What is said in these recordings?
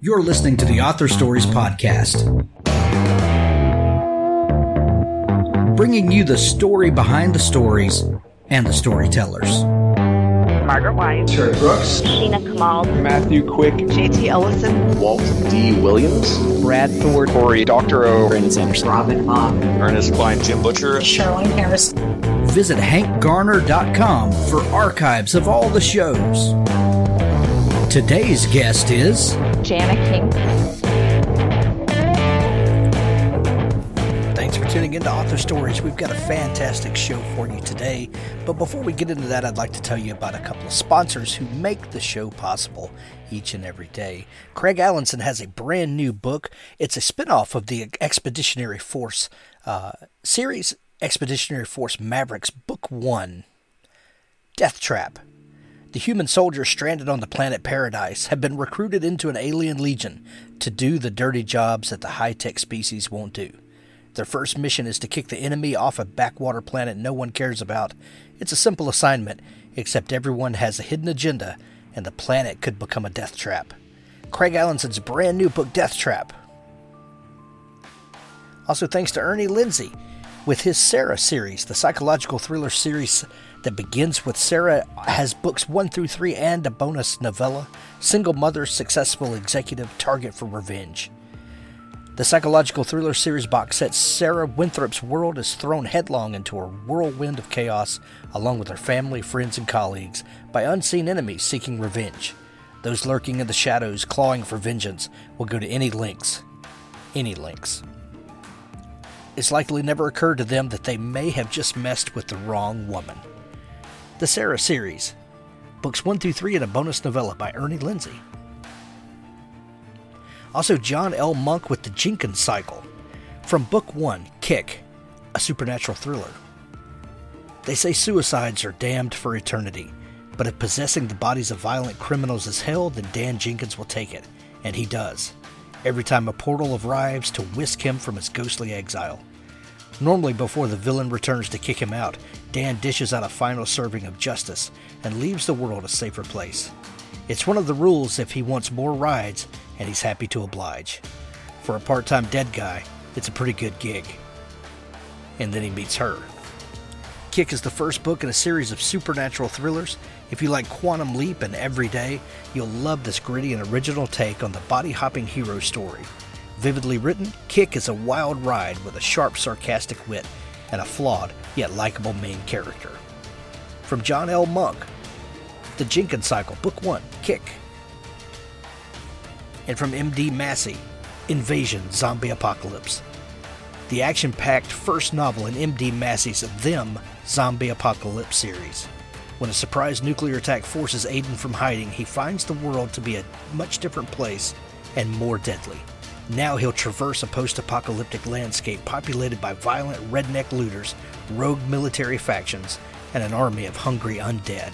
You're listening to the Author Stories Podcast, bringing you the story behind the stories and the storytellers. Margaret White, Terry Brooks, Sheena Kamal, Matthew Quick, J.T. Ellison, Walt D. Williams, Brad Thor, Corey Dr. O, Brandon Sanderson, Robin Mott, Ernest Klein, Jim Butcher, Sherwin Harris. Visit hankgarner.com for archives of all the shows. Today's guest is Janna King. Thanks for tuning into Author Stories. We've got a fantastic show for you today. But before we get into that, I'd like to tell you about a couple of sponsors who make the show possible each and every day. Craig Allenson has a brand new book. It's a spinoff of the Expeditionary Force series, Expeditionary Force Mavericks, Book 1, Death Trap. The human soldiers stranded on the planet Paradise have been recruited into an alien legion to do the dirty jobs that the high-tech species won't do. Their first mission is to kick the enemy off a backwater planet no one cares about. It's a simple assignment, except everyone has a hidden agenda, and the planet could become a death trap. Craig Allenson's brand new book, Death Trap. Also thanks to Ernie Lindsay with his Sarah series, the psychological thriller series that begins with Sarah, has books 1 through 3 and a bonus novella, Single Mother, Successful Executive, Target for Revenge. The psychological thriller series box set Sarah Winthrop's world is thrown headlong into a whirlwind of chaos along with her family, friends, and colleagues by unseen enemies seeking revenge. Those lurking in the shadows, clawing for vengeance, will go to any lengths. Any lengths. It's likely never occurred to them that they may have just messed with the wrong woman. The Sarah series, books 1 through 3 and a bonus novella by Ernie Lindsay. Also, John L. Monk with the Jenkins Cycle, from Book 1, Kick, a supernatural thriller. They say suicides are damned for eternity, but if possessing the bodies of violent criminals is hell, then Dan Jenkins will take it, and he does, every time a portal arrives to whisk him from his ghostly exile. Normally, before the villain returns to kick him out, Dan dishes out a final serving of justice and leaves the world a safer place. It's one of the rules if he wants more rides, and he's happy to oblige. For a part-time dead guy, it's a pretty good gig. And then he meets her. Kick is the first book in a series of supernatural thrillers. If you like Quantum Leap and Everyday, you'll love this gritty and original take on the body-hopping hero story. Vividly written, Kick is a wild ride with a sharp, sarcastic wit and a flawed, yet likable main character. From John L. Monk, The Jenkins Cycle, Book 1, Kick. And from M.D. Massey, Invasion, Zombie Apocalypse. The action-packed first novel in M.D. Massey's Them, Zombie Apocalypse series. When a surprise nuclear attack forces Aiden from hiding, he finds the world to be a much different place and more deadly. Now he'll traverse a post-apocalyptic landscape populated by violent redneck looters, rogue military factions, and an army of hungry undead.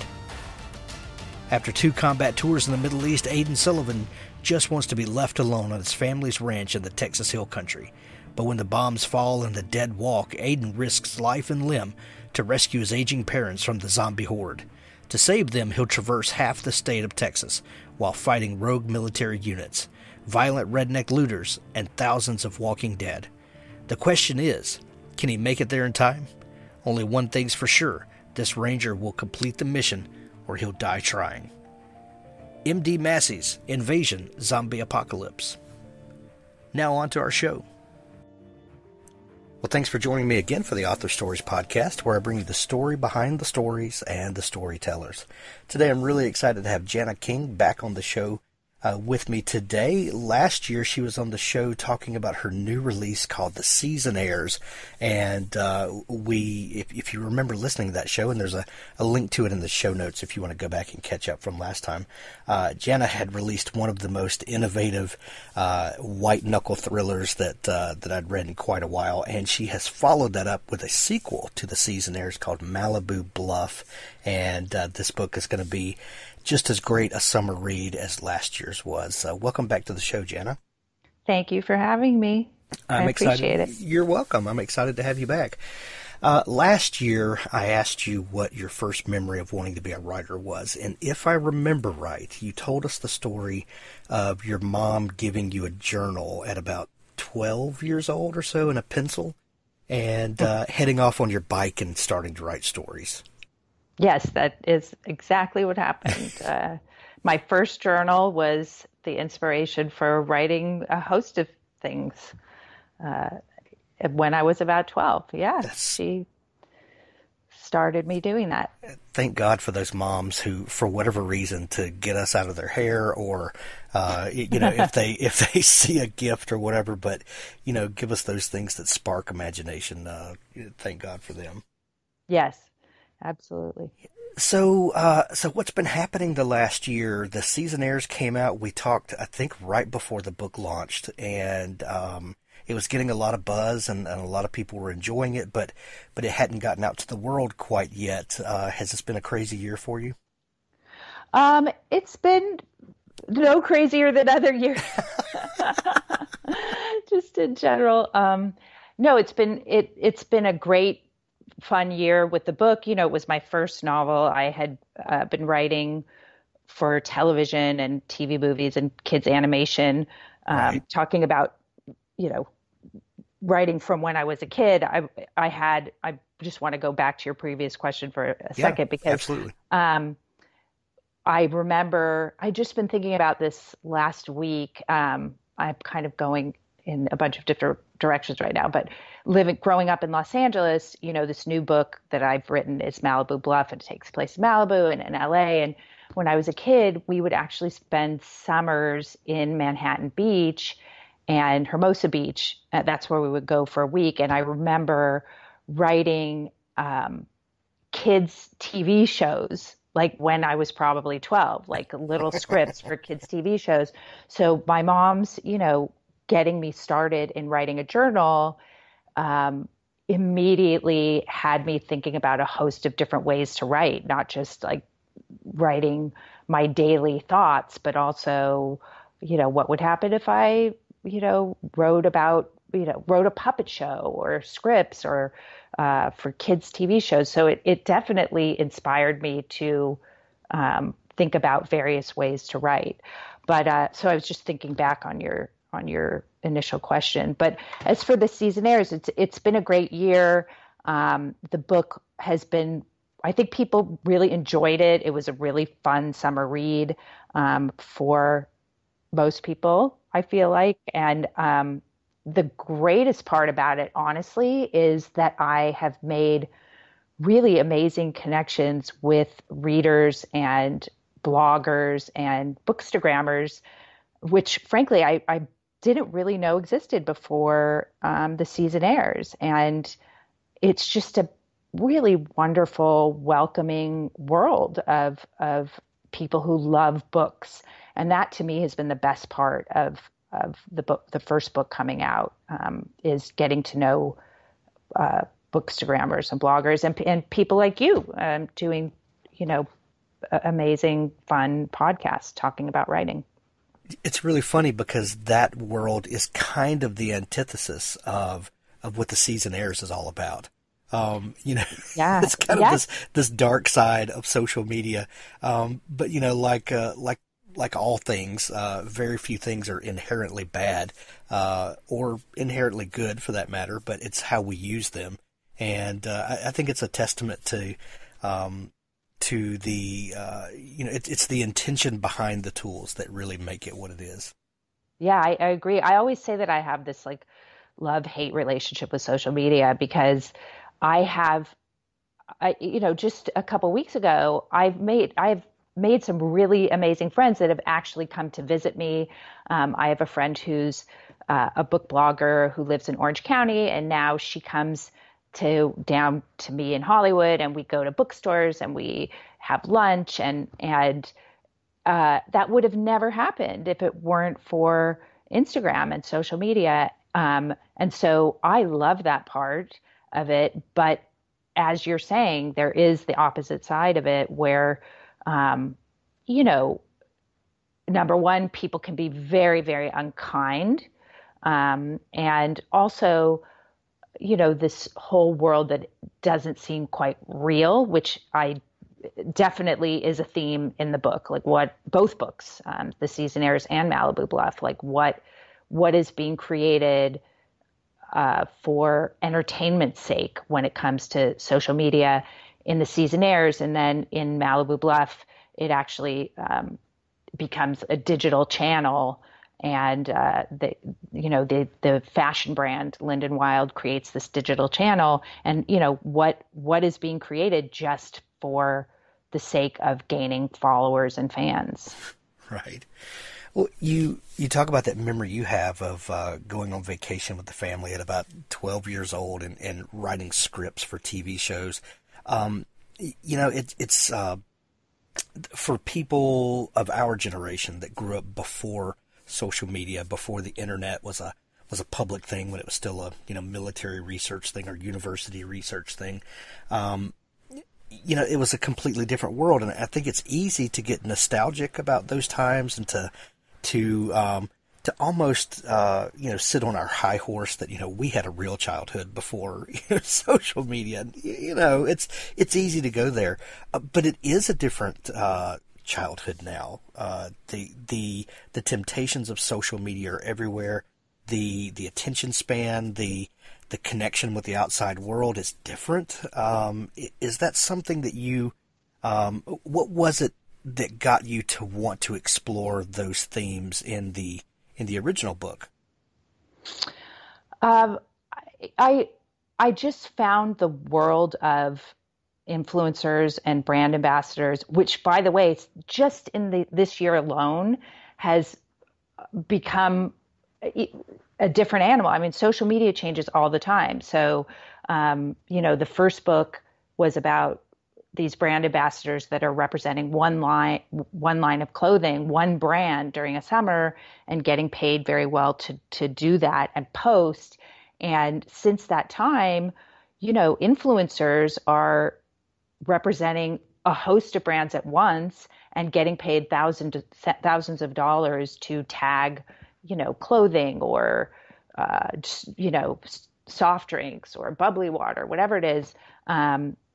After 2 combat tours in the Middle East, Aiden Sullivan just wants to be left alone on his family's ranch in the Texas Hill Country. But when the bombs fall and the dead walk, Aiden risks life and limb to rescue his aging parents from the zombie horde. To save them, he'll traverse half the state of Texas while fighting rogue military units, violent redneck looters, and thousands of walking dead. The question is, can he make it there in time? Only one thing's for sure, this ranger will complete the mission or he'll die trying. M.D. Massey's Invasion, Zombie Apocalypse. Now on to our show. Well, thanks for joining me again for the Author Stories Podcast, where I bring you the story behind the stories and the storytellers. Today I'm really excited to have Janna King back on the show with me today. Last year she was on the show talking about her new release called The Seasonaires, and if you remember listening to that show, and there's a link to it in the show notes if you want to go back and catch up from last time, Janna had released one of the most innovative white-knuckle thrillers that I'd read in quite a while, and she has followed that up with a sequel to The Seasonaires called Malibu Bluff, and this book is going to be just as great a summer read as last year's was. Welcome back to the show, Janna. Thank you for having me. I appreciate it. You're welcome. I'm excited to have you back. Last year, I asked you what your first memory of wanting to be a writer was, and if I remember right, you told us the story of your mom giving you a journal at about 12 years old or so and a pencil, and heading off on your bike and starting to write stories. Yes, that is exactly what happened. My first journal was the inspiration for writing a host of things when I was about 12. Yeah, she started me doing that. Thank God for those moms who, for whatever reason, to get us out of their hair, or if they see a gift or whatever, but give us those things that spark imagination. Thank God for them. Yes, absolutely. So what's been happening the last year? The Seasonaires came out. We talked, I think, right before the book launched, and it was getting a lot of buzz, and a lot of people were enjoying it, but it hadn't gotten out to the world quite yet. Has this been a crazy year for you? It's been no crazier than other years, just in general. No, it's been a great, fun year with the book. It was my first novel. I had been writing for television and TV movies and kids animation, Right. talking about, writing from when I was a kid. I just want to go back to your previous question for a second, because absolutely. I remember I'd just been thinking about this last week. I'm kind of going in a bunch of different directions right now, but growing up in Los Angeles, this new book that I've written is Malibu Bluff, and it takes place in Malibu and in LA. And when I was a kid, we would actually spend summers in Manhattan Beach and Hermosa Beach. That's where we would go for a week. And I remember writing kids' TV shows, like when I was probably 12, like little scripts for kids' TV shows. So my mom's, getting me started in writing a journal immediately had me thinking about a host of different ways to write, not just like writing my daily thoughts, but also, what would happen if I, wrote a puppet show or scripts or for kids' TV shows. So it definitely inspired me to think about various ways to write. But so I was just thinking back on your initial question. But as for the Seasonaires, it's been a great year. The book has been, I think people really enjoyed it. It was a really fun summer read for most people, I feel like. And the greatest part about it, honestly, is that I have made really amazing connections with readers and bloggers and bookstagrammers, which frankly I didn't really know existed before the season airs. And it's just a really wonderful, welcoming world of people who love books. And that to me has been the best part of the book, the first book coming out, is getting to know bookstagrammers and bloggers and people like you, doing, amazing, fun podcasts talking about writing. It's really funny because that world is kind of the antithesis of what the Seasonaires is all about. Yeah, it's kind of this dark side of social media. But like all things, very few things are inherently bad, or inherently good for that matter, but it's how we use them. And, I think it's a testament to the, it's the intention behind the tools that really make it what it is. Yeah, I agree. I always say that I have this like love-hate relationship with social media because just a couple weeks ago, I've made some really amazing friends that have actually come to visit me. I have a friend who's a book blogger who lives in Orange County, and now she comes down to me in Hollywood, and we go to bookstores and we have lunch, and that would have never happened if it weren't for Instagram and social media. And so I love that part of it. But as you're saying, there is the opposite side of it where, number one, people can be very, very unkind. And also this whole world that doesn't seem quite real, which I definitely is a theme in the book, like what both books, the Seasonaires and Malibu Bluff, like what is being created for entertainment's sake when it comes to social media in the Seasonaires, and then in Malibu Bluff, it actually becomes a digital channel. And the fashion brand Lyndon Wyld creates this digital channel, and what is being created just for the sake of gaining followers and fans. Right. Well, you talk about that memory you have of going on vacation with the family at about 12 years old and writing scripts for TV shows. It's for people of our generation that grew up before social media, before the internet was a public thing, when it was still a military research thing or university research thing. It was a completely different world, and I think it's easy to get nostalgic about those times and to almost sit on our high horse that we had a real childhood before social media. It's easy to go there, but it is a different childhood now. The temptations of social media are everywhere. The attention span, the connection with the outside world is different. Is that something that you? What was it that got you to want to explore those themes in the original book? I just found the world of influencers and brand ambassadors, which, by the way, just in this year alone has become a different animal. I mean, social media changes all the time. So, the first book was about these brand ambassadors that are representing one line of clothing, one brand during a summer, and getting paid very well to do that and post. And since that time, influencers are representing a host of brands at once and getting paid thousands of dollars to tag, clothing or, soft drinks or bubbly water, whatever it is.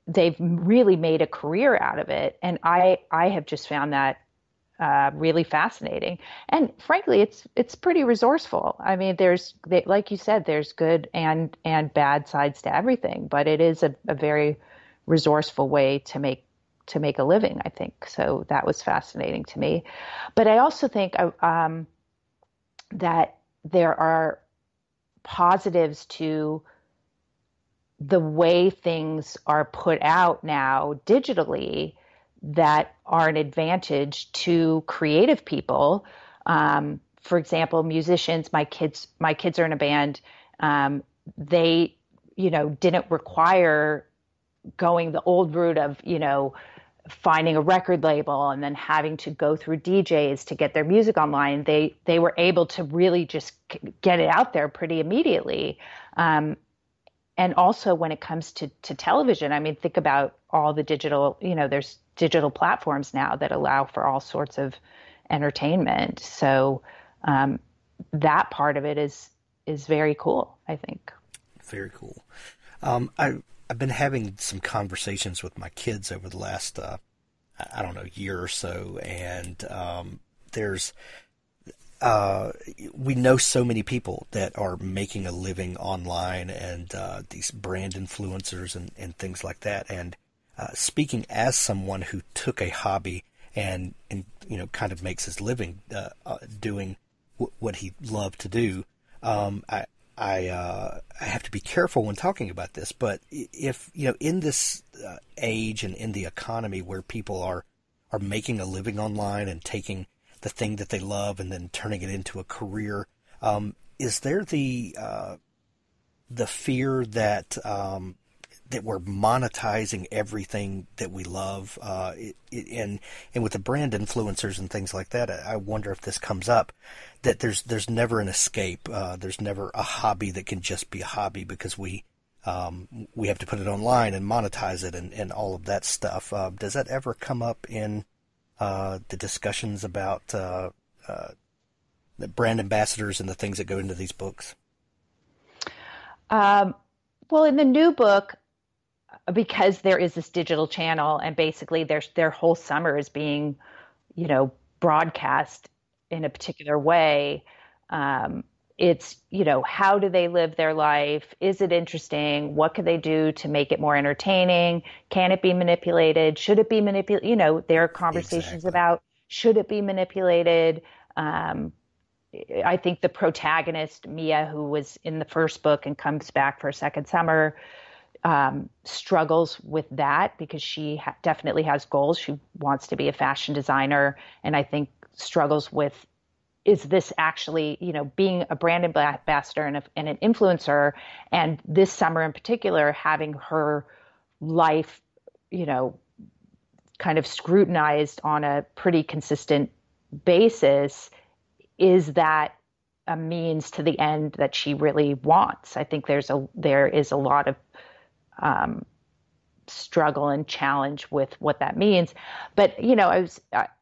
They've really made a career out of it. And I have just found that really fascinating. And frankly, it's pretty resourceful. I mean, like you said, there's good and bad sides to everything, but it is a very resourceful way to make a living, I think. So that was fascinating to me. But I also think that there are positives to the way things are put out now digitally that are an advantage to creative people. For example, musicians, my kids are in a band. They, didn't require going the old route of, finding a record label and then having to go through DJs to get their music online. They were able to really just get it out there pretty immediately. And also when it comes to television, I mean, think about all the digital, there's digital platforms now that allow for all sorts of entertainment. So that part of it is very cool, I think. Very cool. I've been having some conversations with my kids over the last, year or so, and we know so many people that are making a living online, and these brand influencers and things like that. And speaking as someone who took a hobby and kind of makes his living doing what he loved to do, I have to be careful when talking about this, but if, in this age and in the economy where people are making a living online and taking the thing that they love and then turning it into a career, is there the fear that we're monetizing everything that we love, and with the brand influencers and things like that, I wonder if this comes up, that there's never an escape. There's never a hobby that can just be a hobby because we have to put it online and monetize it and all of that stuff. Does that ever come up in the discussions about the brand ambassadors and the things that go into these books? Well, in the new book, because there is this digital channel and basically their whole summer is being, broadcast in a particular way. Um, it's, how do they live their life? Is it interesting? What could they do to make it more entertaining? Can it be manipulated? Should it be manipulated? There are conversations Exactly. about should it be manipulated? Um, I think the protagonist, Mia, who was in the first book and comes back for a second summer, struggles with that because she definitely has goals. She wants to be a fashion designer, and I think struggles with, is this actually, being a brand ambassador and an influencer, and this summer in particular, having her life, you know, kind of scrutinized on a pretty consistent basis. Is that a means to the end that she really wants? I think there is a lot of struggle and challenge with what that means. But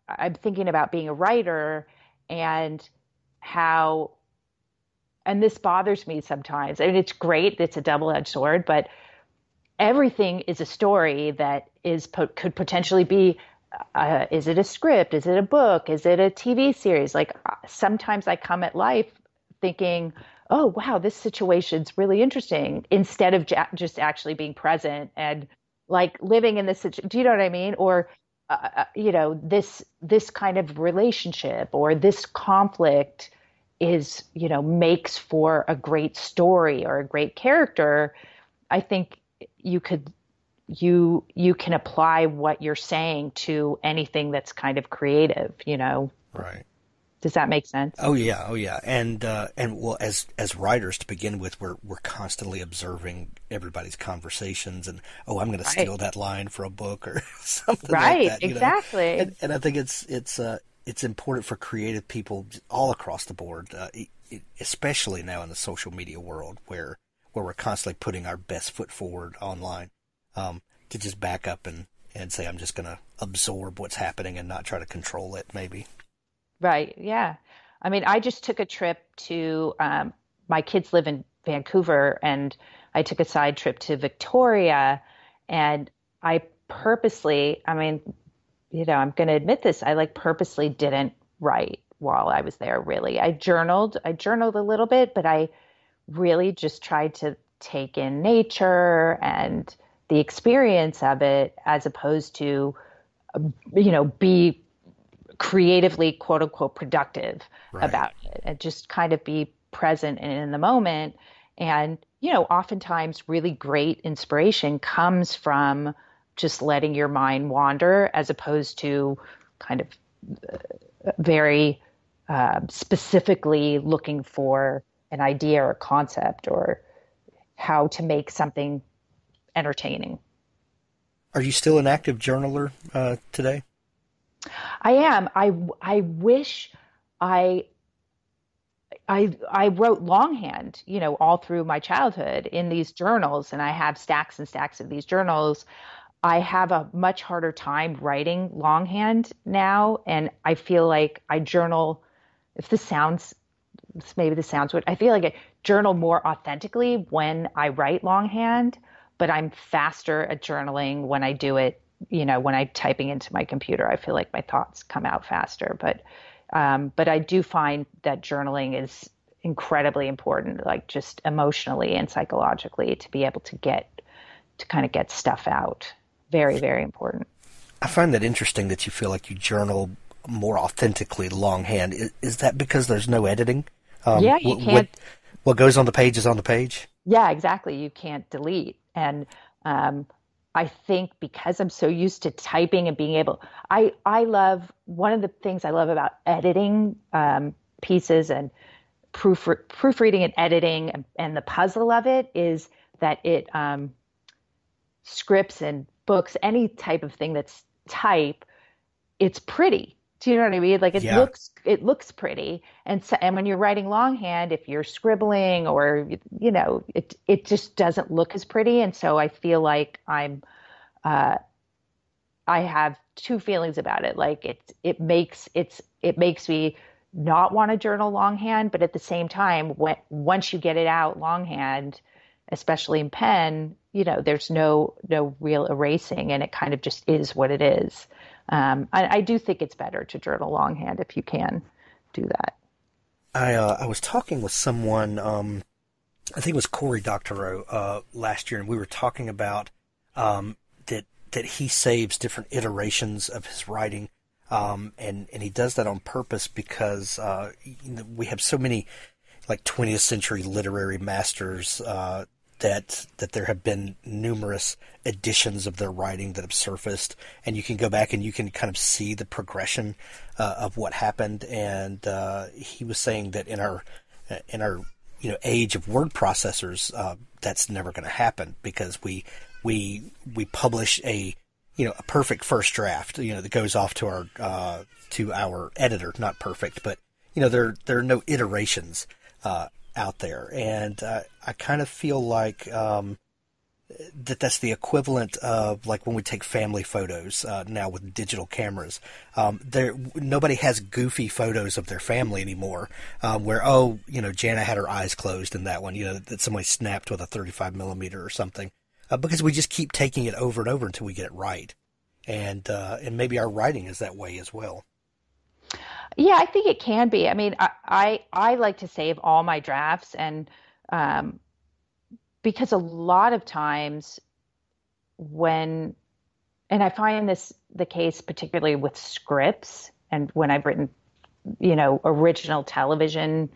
I'm thinking about being a writer and how, and this bothers me sometimes. I mean, it's great, it's a double-edged sword, but everything is a story that could potentially be. Is it a script? Is it a book? Is it a TV series? Like sometimes I come at life thinking, oh, wow, this situation's really interesting, instead of just actually being present and like living in this situation. Do you know what I mean? Or, this kind of relationship or this conflict is, makes for a great story or a great character. I think you can apply what you're saying to anything that's kind of creative. Right. Does that make sense? Oh yeah, and well, as writers to begin with, we're constantly observing everybody's conversations, and I'm going to steal that line for a book or something like that. Exactly. And I think it's important for creative people all across the board, especially now in the social media world where we're constantly putting our best foot forward online, to just back up and say, I'm just going to absorb what's happening and not try to control it, maybe. Right. Yeah. I mean, I just took a trip to, my kids live in Vancouver, and I took a side trip to Victoria, and I purposely, I mean, I'm going to admit this, I like purposely didn't write while I was there, really. I journaled a little bit, but I really just tried to take in nature and the experience of it, as opposed to, be creatively, quote unquote, productive Right. about it, and just kind of be present and in the moment. And, oftentimes really great inspiration comes from just letting your mind wander, as opposed to kind of very specifically looking for an idea or concept or how to make something entertaining. Are you still an active journaler today? I am. I wish I I wrote longhand, all through my childhood in these journals, and I have stacks and stacks of these journals. I have a much harder time writing longhand now, and I feel like I journal. If this sounds, maybe this sounds weird. I feel like I journal more authentically when I write longhand, but I'm faster at journaling when I do it, when I'm typing into my computer. I feel like my thoughts come out faster, but I do find that journaling is incredibly important, like just emotionally and psychologically, to be able to kind of get stuff out. Very, very important. I find that interesting that you feel like you journal more authentically longhand. Is that because there's no editing? Yeah, you can't. What goes on the page is on the page? Yeah, exactly. You can't delete. And I think because I'm so used to typing and being able, I love, one of the things I love about editing pieces and proofreading and editing and the puzzle of it is that it scripts and books, any type of thing that's type, it's pretty. Do you know what I mean? Like Yeah. it looks pretty. And so, and when you're writing longhand, if you're scribbling or, it just doesn't look as pretty. And so I feel like I have two feelings about it. Like it makes me not want to journal longhand, but at the same time, once you get it out longhand, especially in pen, there's no real erasing, and it kind of just is what it is. I do think it's better to journal longhand if you can do that. I was talking with someone, I think it was Corey Doctorow, last year, and we were talking about that he saves different iterations of his writing, and he does that on purpose because we have so many like 20th century literary masters that there have been numerous editions of their writing that have surfaced, and you can go back and you can kind of see the progression of what happened. And he was saying that in our age of word processors, that's never going to happen, because we publish a perfect first draft, that goes off to our editor. Not perfect, but there are no iterations out there, and I kind of feel like that's the equivalent of like when we take family photos now with digital cameras. Nobody has goofy photos of their family anymore, where Janna had her eyes closed in that one, that somebody snapped with a 35 millimeter or something, because we just keep taking it over and over until we get it right, and maybe our writing is that way as well. Yeah, I think it can be. I mean, I like to save all my drafts, and because a lot of times and I find this the case particularly with scripts, and when I've written, original television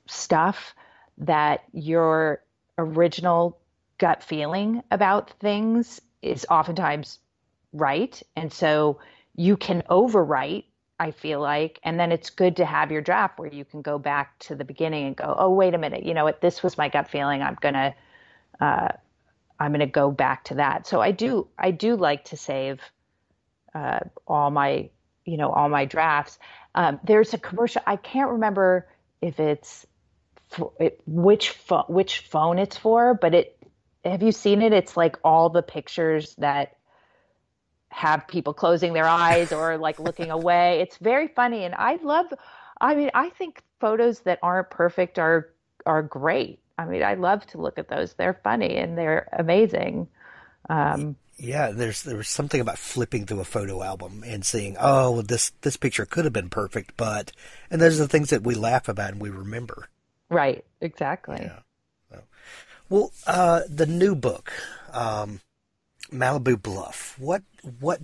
stuff, that your original gut feeling about things is oftentimes right. And so you can overwrite, I feel like, and then it's good to have your draft where you can go back to the beginning and go, oh, wait a minute, what, this was my gut feeling. I'm gonna go back to that. So I do like to save all my drafts. There's a commercial. I can't remember if it's which phone it's for, but have you seen it? It's like all the pictures that have people closing their eyes or like looking away. It's very funny. And I think photos that aren't perfect are great. I mean, I love to look at those. They're funny and they're amazing. Yeah, there was something about flipping through a photo album and seeing, oh, this picture could have been perfect, and those are the things that we laugh about and we remember. Right, exactly. Yeah. Well, the new book, Malibu Bluff. What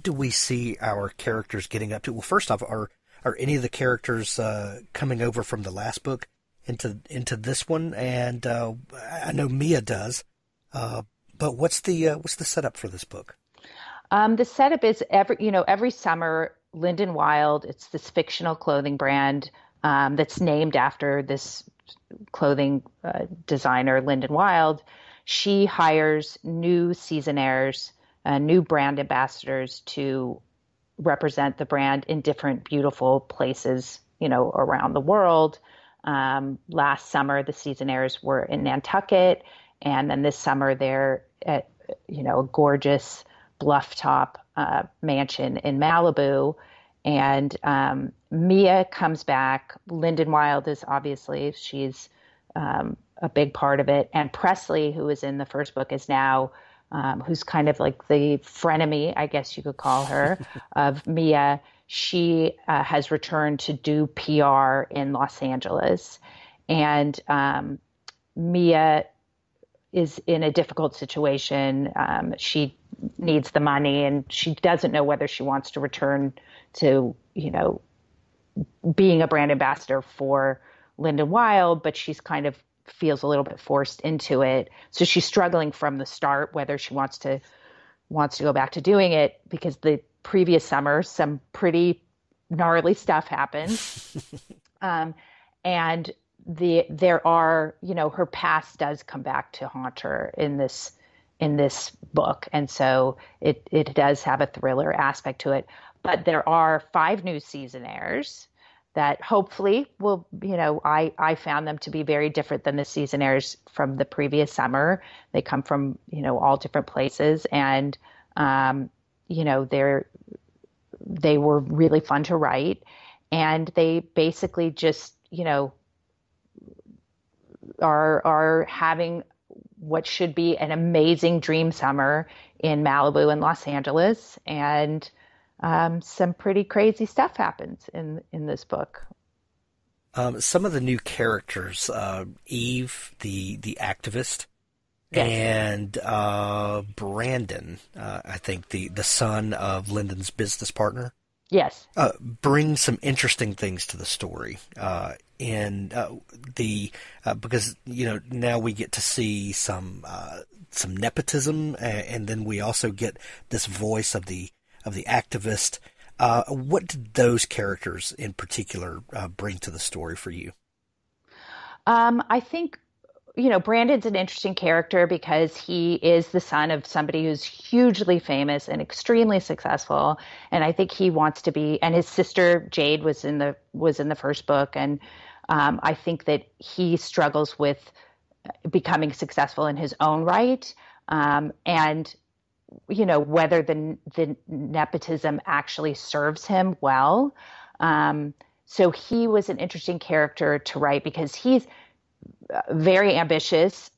do we see our characters getting up to? Well, first off, are any of the characters coming over from the last book into this one? And I know Mia does, but what's the setup for this book? The setup is every summer, Lyndon Wyld. It's this fictional clothing brand that's named after this clothing designer, Lyndon Wyld. She hires new seasonaires, new brand ambassadors to represent the brand in different beautiful places, around the world. Last summer, the seasonaires were in Nantucket, and then this summer they're at, a gorgeous bluff top mansion in Malibu. And Mia comes back. Lyndon Wyld is obviously, she's a big part of it. And Presley, who was in the first book, is now, who's kind of like the frenemy, I guess you could call her, of Mia. She has returned to do PR in Los Angeles. And Mia is in a difficult situation. She needs the money, and she doesn't know whether she wants to return to, being a brand ambassador for Lyndon Wyld, but she's kind of feels a little bit forced into it. So she's struggling from the start whether she wants to go back to doing it, because the previous summer some pretty gnarly stuff happened. And there are, her past does come back to haunt her in this book. And so it does have a thriller aspect to it. But there are 5 new seasonaires that hopefully will, I found them to be very different than the seasonaires from the previous summer. They come from, all different places, and, they were really fun to write, and they basically just, are having what should be an amazing dream summer in Malibu and Los Angeles, and some pretty crazy stuff happens in this book. Some of the new characters, Eve, the activist, Yes. and Brandon, I think the son of Lyndon's business partner, Yes. bring some interesting things to the story. Because now we get to see some nepotism, and then we also get this voice of the activist. What did those characters in particular bring to the story for you? I think, Brandon's an interesting character because he is the son of somebody who's hugely famous and extremely successful. And I think he wants to be, and his sister Jade was in the first book. And I think that he struggles with becoming successful in his own right. And whether the nepotism actually serves him well. So he was an interesting character to write because he's very ambitious,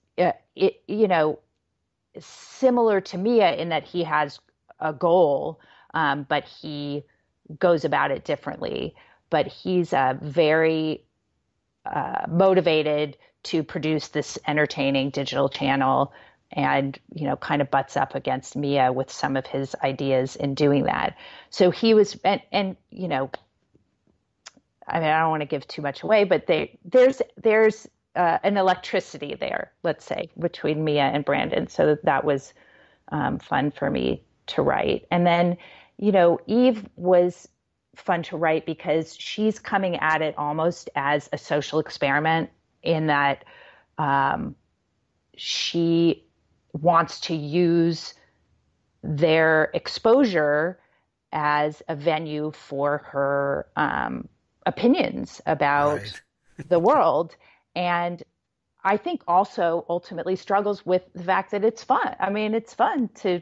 similar to Mia in that he has a goal, but he goes about it differently. But he's very motivated to produce this entertaining digital channel, and kind of butts up against Mia with some of his ideas in doing that. So he was, and I don't want to give too much away, but there's an electricity there, let's say, between Mia and Brandon. So that was fun for me to write. And then, Eve was fun to write because she's coming at it almost as a social experiment in that she wants to use their exposure as a venue for her opinions about the world. And I think also ultimately struggles with the fact that it's fun. I mean, it's fun to,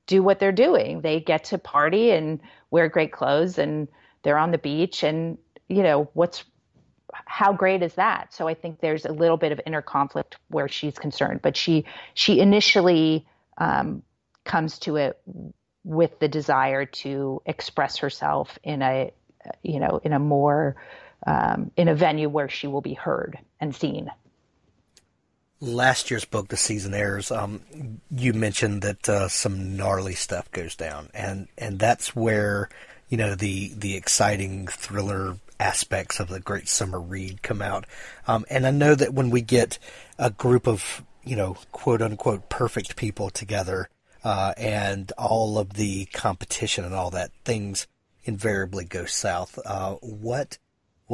do what they're doing. They get to party and wear great clothes and they're on the beach and, how great is that? So I think there's a little bit of inner conflict where she's concerned, but she initially comes to it with the desire to express herself in a more in a venue where she will be heard and seen. Last year's book, The Seasonaires, you mentioned that some gnarly stuff goes down, and that's where the exciting thriller aspects of the great summer read come out. And I know that when we get a group of quote unquote perfect people together, and all of the competition and all that, things invariably go south. What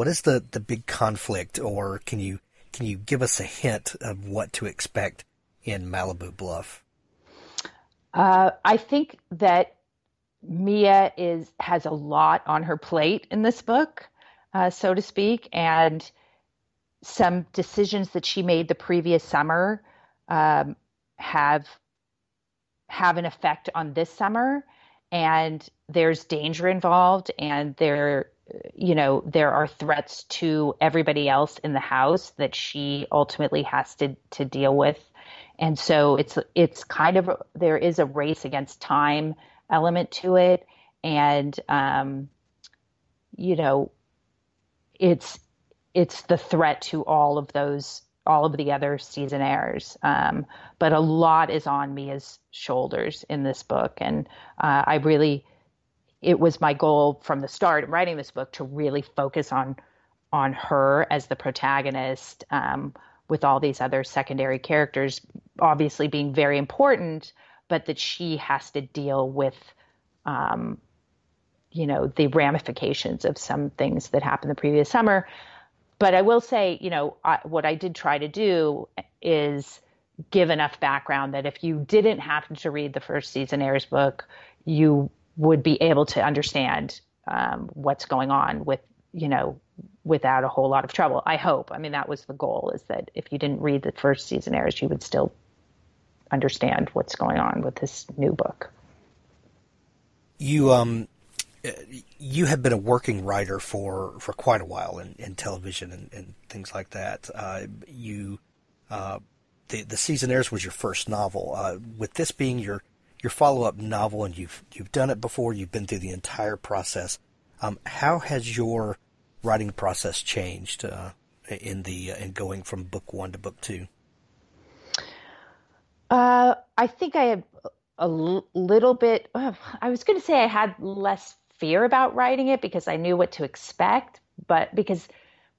is the big conflict, or can you give us a hint of what to expect in Malibu Bluff? I think that Mia has a lot on her plate in this book, so to speak, and some decisions that she made the previous summer have an effect on this summer, and there's danger involved, and there are threats to everybody else in the house that she ultimately has to deal with. And so it's kind of, there is a race against time element to it. And, it's the threat to all of the other seasonaires. But a lot is on Mia's shoulders in this book. And, it was my goal from the start in writing this book to really focus on her as the protagonist, with all these other secondary characters obviously being very important, but that she has to deal with, the ramifications of some things that happened the previous summer. But I will say, what I did try to do is give enough background that if you didn't happen to read the first Seasonaires book, you would be able to understand what's going on without a whole lot of trouble. I hope. I mean, that was the goal, is that if you didn't read the first Seasonaires, you would still understand what's going on with this new book. You have been a working writer for quite a while in television and things like that. You the Seasonaires was your first novel. With this being your follow-up novel, and you've done it before, you've been through the entire process. How has your writing process changed in going from book one to book two? I think I have a little bit. I was going to say I had less fear about writing it because I knew what to expect, but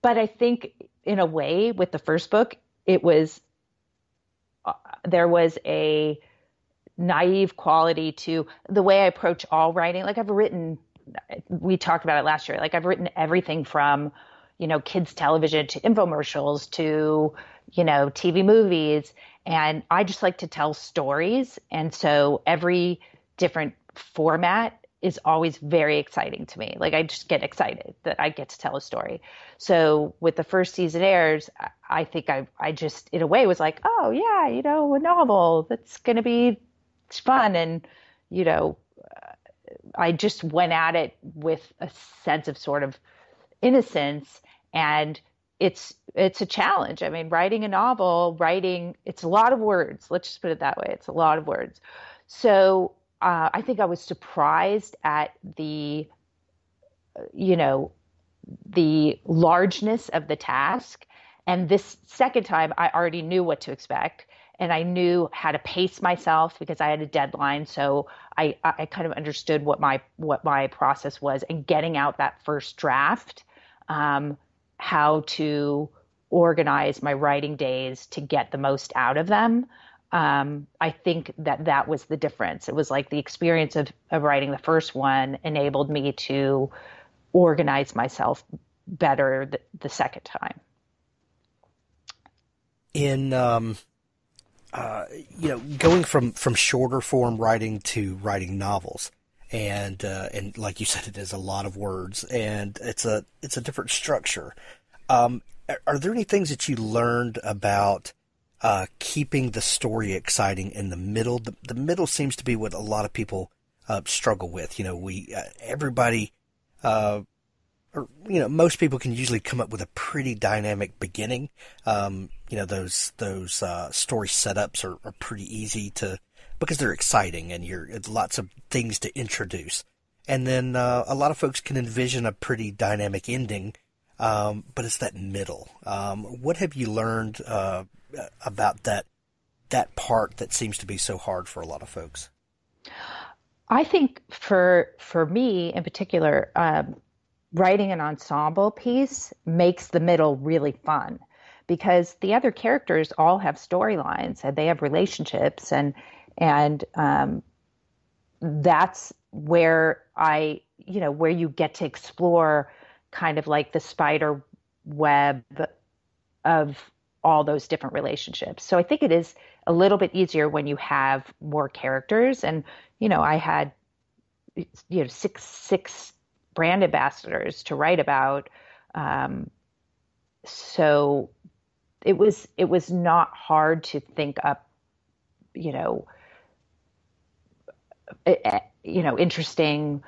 I think in a way with the first book, it was there was a naive quality to the way I approach all writing. Like we talked about it last year. Like I've written everything from, kids television to infomercials to, TV movies. And I just like to tell stories. And so every different format is always very exciting to me. Like I just get excited that I get to tell a story. So with the first Seasonaires, I think I just in a way was like, oh yeah, a novel that's going to be fun. And, I just went at it with a sense of sort of innocence, and it's a challenge. I mean, writing a novel, it's a lot of words. Let's just put it that way. It's a lot of words. So I think I was surprised at the largeness of the task. And this second time, I already knew what to expect. And I knew how to pace myself because I had a deadline. So I kind of understood what my process was, and getting out that first draft, how to organize my writing days to get the most out of them. I think that was the difference. It was like the experience of writing the first one enabled me to organize myself better the second time. In going from shorter form writing to writing novels, and like you said, it is a lot of words, and it's a different structure. Are there any things that you learned about keeping the story exciting in the middle? The middle seems to be what a lot of people struggle with. Everybody. Most people can usually come up with a pretty dynamic beginning. Those story setups are pretty easy because they're exciting and it's lots of things to introduce. And then a lot of folks can envision a pretty dynamic ending, but it's that middle. What have you learned about that part that seems to be so hard for a lot of folks? I think for me in particular, writing an ensemble piece makes the middle really fun because the other characters all have storylines and they have relationships, and that's where where you get to explore kind of like the spider web of all those different relationships. So I think it is a little bit easier when you have more characters, and I had six brand ambassadors to write about. So it was not hard to think up, interesting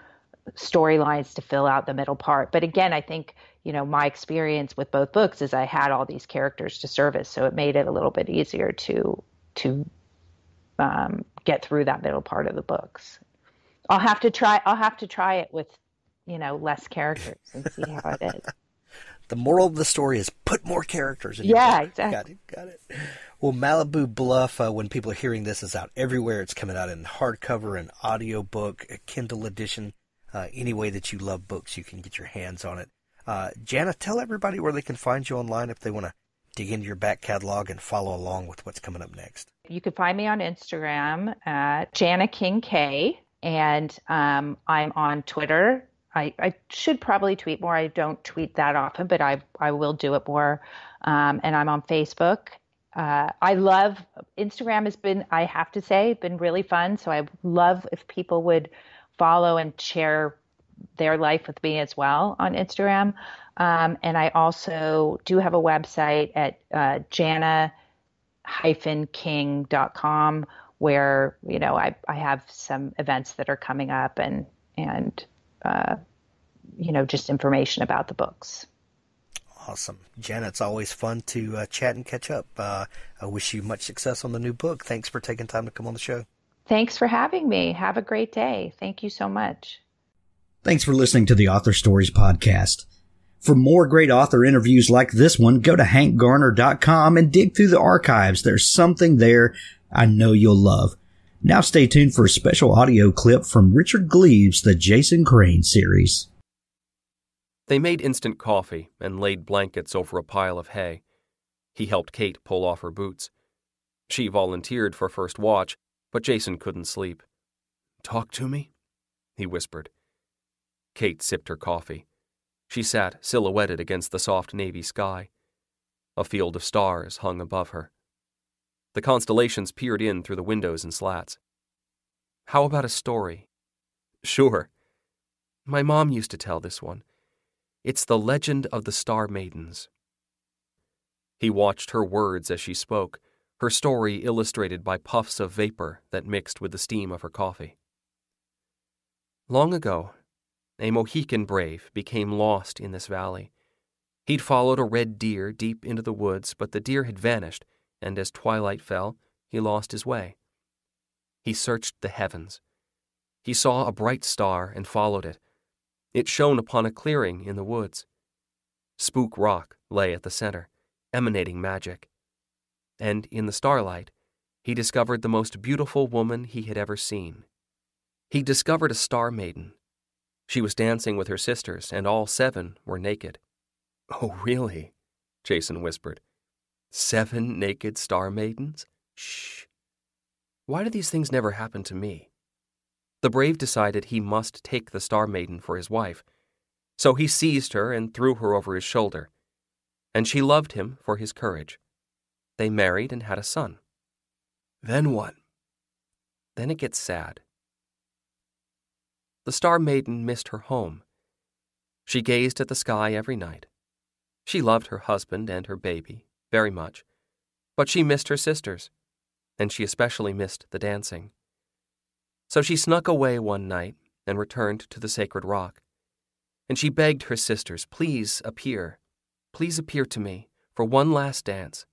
storylines to fill out the middle part. But again, I think, my experience with both books is I had all these characters to service. So it made it a little bit easier to get through that middle part of the books. I'll have to try it with, less characters and see how it is. The moral of the story is put more characters in your book. Exactly. Got it. Well, Malibu Bluff, when people are hearing this, is out everywhere. It's coming out in hardcover and audiobook, a Kindle edition. Any way that you love books, you can get your hands on it. Janna, tell everybody where they can find you online if they want to dig into your back catalog and follow along with what's coming up next. You can find me on Instagram at Janna King K, and I'm on Twitter. I should probably tweet more. I don't tweet that often, but I will do it more. And I'm on Facebook. I love Instagram has been, I have to say, been really fun. So I love if people would follow and share their life with me as well on Instagram. And I also do have a website at janna-king.com where, I have some events that are coming up and just information about the books. Awesome. Janna, it's always fun to chat and catch up. I wish you much success on the new book. Thanks for taking time to come on the show. Thanks for having me. Have a great day. Thank you so much. Thanks for listening to the Author Stories podcast. For more great author interviews like this one, go to hankgarner.com and dig through the archives. There's something there I know you'll love. Now stay tuned for a special audio clip from Richard Gleaves' The Jason Crane series. They made instant coffee and laid blankets over a pile of hay. He helped Kate pull off her boots. She volunteered for first watch, but Jason couldn't sleep. "Talk to me?" he whispered. Kate sipped her coffee. She sat silhouetted against the soft navy sky. A field of stars hung above her. The constellations peered in through the windows and slats. "How about a story?" "Sure. My mom used to tell this one. It's the legend of the Star Maidens." He watched her words as she spoke, her story illustrated by puffs of vapor that mixed with the steam of her coffee. Long ago, a Mohican brave became lost in this valley. He'd followed a red deer deep into the woods, but the deer had vanished, and as twilight fell, he lost his way. He searched the heavens. He saw a bright star and followed it. It shone upon a clearing in the woods. Spook Rock lay at the center, emanating magic. And in the starlight, he discovered the most beautiful woman he had ever seen. He discovered a star maiden. She was dancing with her sisters, and all 7 were naked. "Oh, really?" Jason whispered. 7 naked star maidens? Shh. Why do these things never happen to me? The brave decided he must take the star maiden for his wife, so he seized her and threw her over his shoulder. And she loved him for his courage. They married and had a son. Then what? Then it gets sad. The star maiden missed her home. She gazed at the sky every night. She loved her husband and her baby very much, but she missed her sisters, and she especially missed the dancing. So she snuck away one night and returned to the sacred rock. And she begged her sisters, please appear to me for one last dance.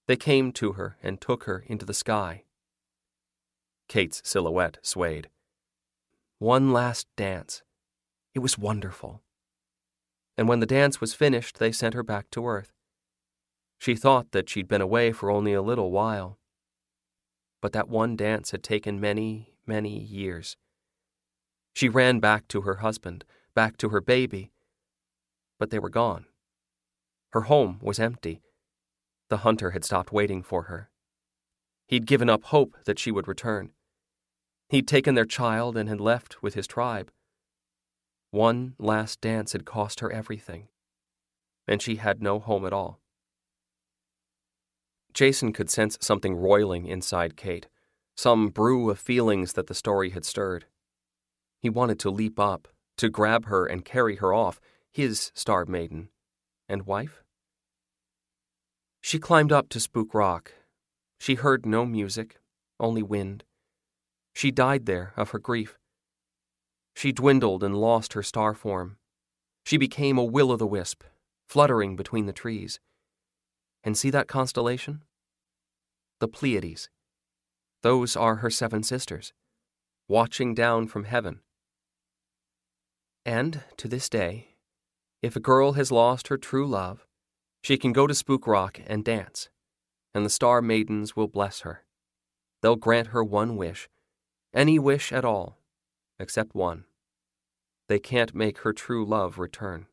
They came to her and took her into the sky. Kate's silhouette swayed. One last dance. It was wonderful. And when the dance was finished, they sent her back to Earth. She thought that she'd been away for only a little while. But that one dance had taken many, many years. She ran back to her husband, back to her baby, but they were gone. Her home was empty. The hunter had stopped waiting for her. He'd given up hope that she would return. He'd taken their child and had left with his tribe. One last dance had cost her everything, and she had no home at all. Jason could sense something roiling inside Kate, some brew of feelings that the story had stirred. He wanted to leap up, to grab her and carry her off, his star maiden and wife. She climbed up to Spook Rock. She heard no music, only wind. She died there of her grief. She dwindled and lost her star form. She became a will-o'-the-wisp, fluttering between the trees. And see that constellation? The Pleiades. Those are her 7 sisters, watching down from heaven. And, to this day, if a girl has lost her true love, she can go to Spook Rock and dance, and the star maidens will bless her. They'll grant her one wish, any wish at all, except one. They can't make her true love return.